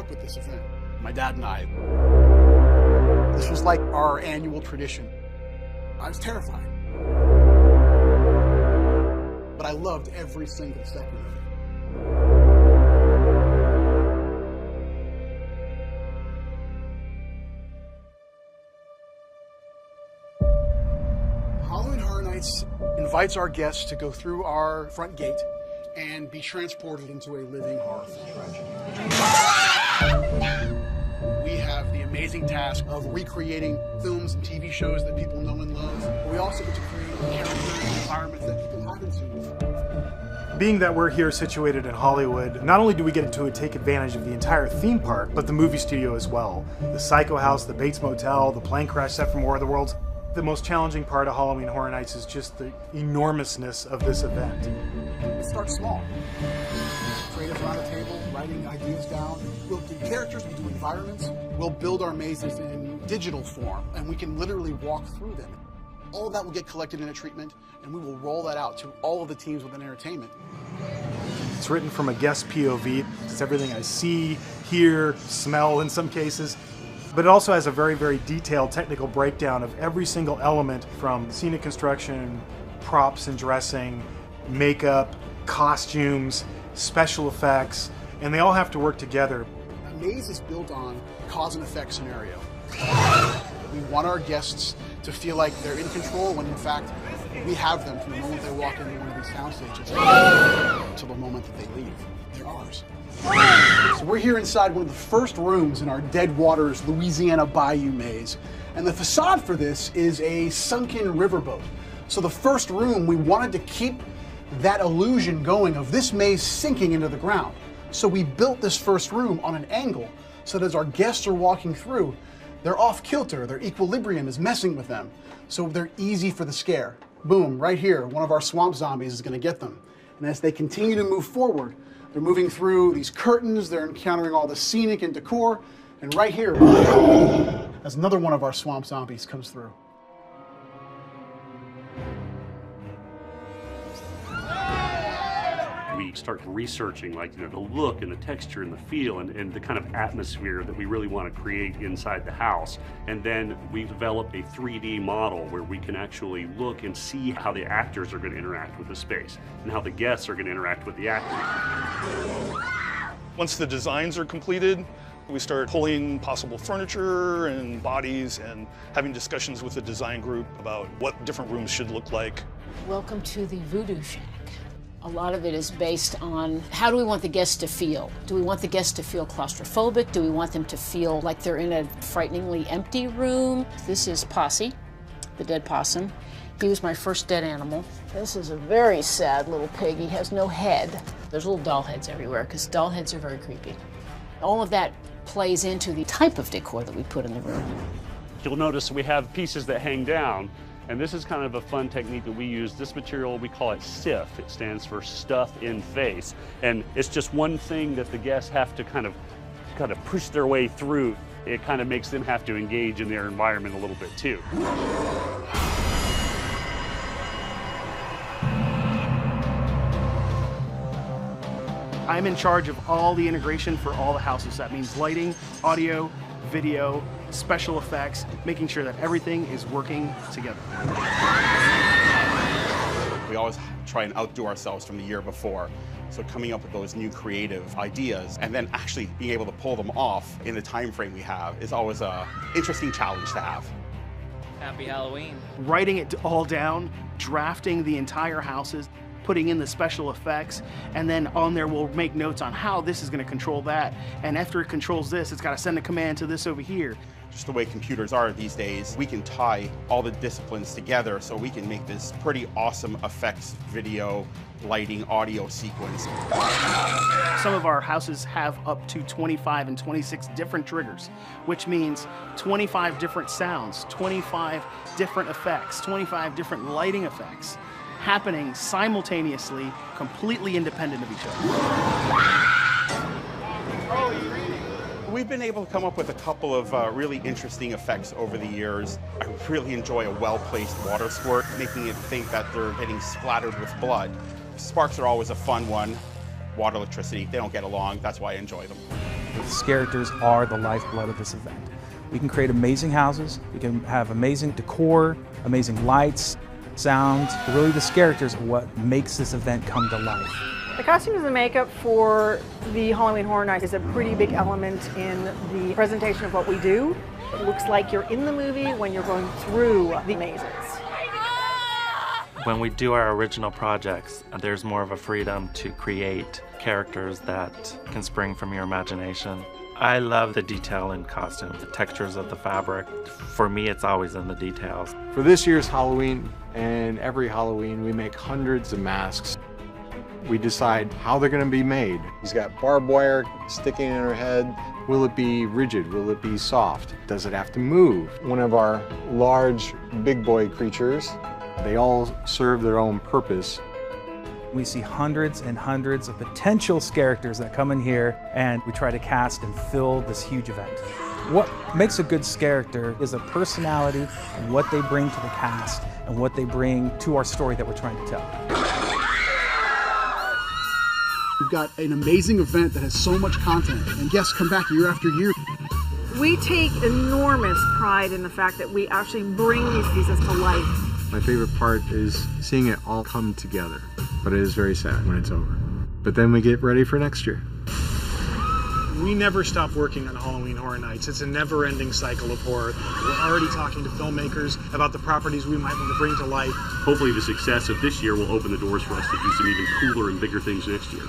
up with this event. My dad and I. This was like our annual tradition. I was terrified. But I loved every single second of it. Halloween Horror Nights invites our guests to go through our front gate and be transported into a living horror film. We have the amazing task of recreating films and TV shows that people know and love. But we also get to create characters and environments that people haven't seen before. Being that we're here situated in Hollywood, not only do we get to take advantage of the entire theme park, but the movie studio as well. The Psycho House, the Bates Motel, the plane crash set from War of the Worlds. The most challenging part of Halloween Horror Nights is just the enormousness of this event. It starts small. Creatives around the table, writing ideas down. We'll do characters, we'll do environments. We'll build our mazes in digital form, and we can literally walk through them. All of that will get collected in a treatment, and we will roll that out to all of the teams within entertainment. It's written from a guest POV. It's everything I see, hear, smell in some cases. But it also has a very, very detailed technical breakdown of every single element, from scenic construction, props and dressing, makeup, costumes, special effects, and they all have to work together. A maze is built on cause and effect scenario. We want our guests to feel like they're in control when in fact we have them from the moment they walk into one of these sound stages to the moment that they leave. They're ours. So we're here inside one of the first rooms in our Dead Waters Louisiana Bayou maze. And the facade for this is a sunken riverboat. So the first room, we wanted to keep that illusion going of this maze sinking into the ground. So we built this first room on an angle so that as our guests are walking through, they're off kilter, their equilibrium is messing with them. So they're easy for the scare. Boom, right here, one of our swamp zombies is gonna get them. And as they continue to move forward, they're moving through these curtains, they're encountering all the scenic and decor, and right here, as another one of our swamp zombies comes through. We start researching, like, the look and the texture and the feel and the kind of atmosphere that we really want to create inside the house. And then we develop a 3D model where we can actually look and see how the actors are going to interact with the space and how the guests are going to interact with the actors. Once the designs are completed, we start pulling possible furniture and bodies and having discussions with the design group about what different rooms should look like. Welcome to the Voodoo Shack. A lot of it is based on how do we want the guests to feel? Do we want the guests to feel claustrophobic? Do we want them to feel like they're in a frighteningly empty room? This is Posse, the dead possum. He was my first dead animal. This is a very sad little pig. He has no head. There's little doll heads everywhere because doll heads are very creepy. All of that plays into the type of decor that we put in the room. You'll notice we have pieces that hang down. And this is kind of a fun technique that we use. This material, we call it SIF. It stands for stuff in face. And it's just one thing that the guests have to kind of push their way through. It kind of makes them have to engage in their environment a little bit too. I'm in charge of all the integration for all the houses. That means lighting, audio, video, special effects, making sure that everything is working together. We always try and outdo ourselves from the year before. So coming up with those new creative ideas and then actually being able to pull them off in the time frame we have is always an interesting challenge to have. Happy Halloween. Writing it all down, drafting the entire houses, putting in the special effects, and then on there we'll make notes on how this is going to control that. And after it controls this, it's got to send a command to this over here. Just the way computers are these days, we can tie all the disciplines together so we can make this pretty awesome effects, video, lighting, audio sequence. Some of our houses have up to 25 and 26 different triggers, which means 25 different sounds, 25 different effects, 25 different lighting effects happening simultaneously, completely independent of each other. We've been able to come up with a couple of really interesting effects over the years. I really enjoy a well-placed water squirt, making it think that they're getting splattered with blood. Sparks are always a fun one. Water, electricity, they don't get along. That's why I enjoy them. The characters are the lifeblood of this event. We can create amazing houses, we can have amazing decor, amazing lights, sound. Really, the characters are what makes this event come to life. The costumes and makeup for the Halloween Horror Nights is a pretty big element in the presentation of what we do. It looks like you're in the movie when you're going through the mazes. When we do our original projects, there's more of a freedom to create characters that can spring from your imagination. I love the detail in costumes, the textures of the fabric. For me, it's always in the details. For this year's Halloween and every Halloween, we make hundreds of masks. We decide how they're going to be made. He's got barbed wire sticking in her head. Will it be rigid? Will it be soft? Does it have to move? One of our large big boy creatures, they all serve their own purpose. We see hundreds and hundreds of potential characters that come in here, and we try to cast and fill this huge event. What makes a good character is a personality and what they bring to the cast and what they bring to our story that we're trying to tell. We've got an amazing event that has so much content, and guests come back year after year. We take enormous pride in the fact that we actually bring these pieces to life. My favorite part is seeing it all come together, but it is very sad when it's over. But then we get ready for next year. We never stop working on Halloween Horror Nights. It's a never-ending cycle of horror. We're already talking to filmmakers about the properties we might want to bring to life. Hopefully the success of this year will open the doors for us to do some even cooler and bigger things next year.